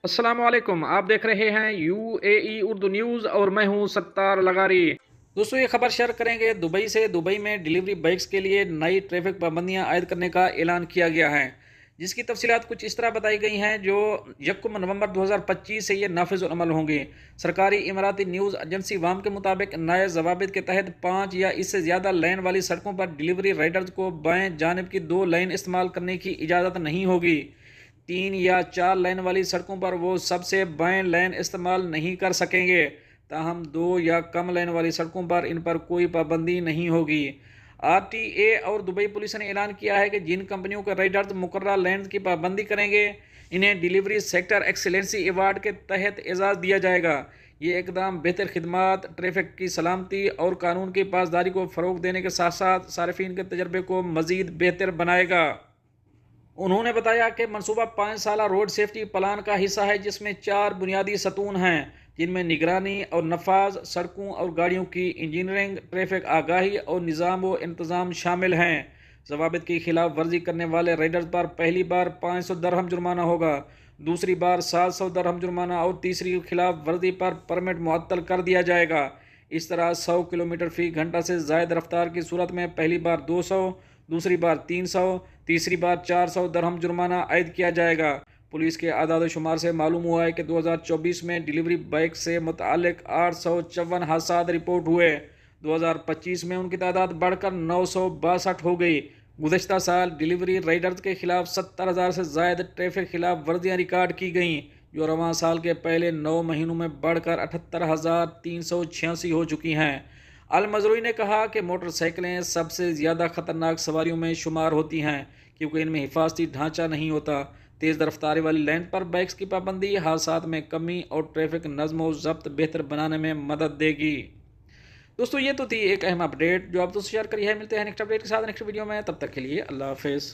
अस्सलाम वालेकुम। आप देख रहे हैं यूएई उर्दू न्यूज़ और मैं हूं सत्तार लगारी। दोस्तों, ये खबर शेयर करेंगे दुबई में डिलीवरी बाइक्स के लिए नई ट्रैफिक पाबंदियां आयद करने का ऐलान किया गया है, जिसकी तफसीलात कुछ इस तरह बताई गई हैं जो 1 नवंबर 2025 से ये नाफिज अमल होंगी। सरकारी इमाराती न्यूज़ एजेंसी वाम के मुताबिक नए जवाबित के तहत 5 या इससे ज़्यादा लेन वाली सड़कों पर डिलीवरी राइडर्स को बाएं जानिब की 2 लेन इस्तेमाल करने की इजाज़त नहीं होगी। 3 या 4 लेन वाली सड़कों पर वो सबसे बाएं लेन इस्तेमाल नहीं कर सकेंगे। ताहम 2 या कम लेन वाली सड़कों पर इन पर कोई पाबंदी नहीं होगी। आरटीए और दुबई पुलिस ने ऐलान किया है कि जिन कंपनियों के राइडर्स मुकर्रर लेन की पाबंदी करेंगे, इन्हें डिलीवरी सेक्टर एक्सीलेंसी अवार्ड के तहत एजाज़ दिया जाएगा। ये इकदाम बेहतर खिदमात, ट्रैफिक की सलामती और कानून की पासदारी को फ़रोग देने के साथ साथ सार्फिन के तजर्बे को मज़ीद बेहतर बनाएगा। उन्होंने बताया कि मनसूबा 5 साला रोड सेफ्टी प्लान का हिस्सा है, जिसमें 4 बुनियादी सतून हैं, जिनमें निगरानी और नफाज, सड़कों और गाड़ियों की इंजीनियरिंग, ट्रैफिक आगाही और निज़ाम व इंतज़ाम शामिल हैं। जवाबित की खिलाफ वर्जी करने वाले राइडर्स पर पहली बार 500 दरहम जुर्माना होगा, दूसरी बार 700 दरहम जुर्माना और तीसरी खिलाफ वर्जी पर परमिट मुअत्तल कर दिया जाएगा। इस तरह 100 किलोमीटर फी घंटा से ज़ायद रफ्तार की सूरत में पहली बार 200, दूसरी बार 300, तीसरी बार 400 दरहम जुर्माना आयद किया जाएगा। पुलिस के आदाद शुमार से मालूम हुआ है कि 2024 में डिलीवरी बाइक से मुतालिक 854 हादसा रिपोर्ट हुए। 2025 में उनकी तादाद बढ़कर 962 हो गई। गुज़श्ता साल डिलीवरी राइडर्स के खिलाफ 70,000 से ज़ायद ट्रैफिक खिलाफ वर्जियाँ रिकॉर्ड की गईं, जो रवां साल के पहले 9 महीनों में बढ़कर 78,386 हो चुकी हैं। अल मजरूई ने कहा कि मोटरसाइकिलें सबसे ज़्यादा ख़तरनाक सवारियों में शुमार होती हैं, क्योंकि इनमें हिफाजती ढांचा नहीं होता। तेज़ रफ्तारी वाली लाइन पर बाइक्स की पाबंदी हादसात में कमी और ट्रैफिक नज़्म व ज़ब्त बेहतर बनाने में मदद देगी। दोस्तों, ये तो थी एक अहम अपडेट जो आप दोस्तों शेयर करी है। मिलते हैं नेक्स्ट अपडेट के साथ नेक्स्ट वीडियो में। तब तक के लिए अल्लाह हाफिज़।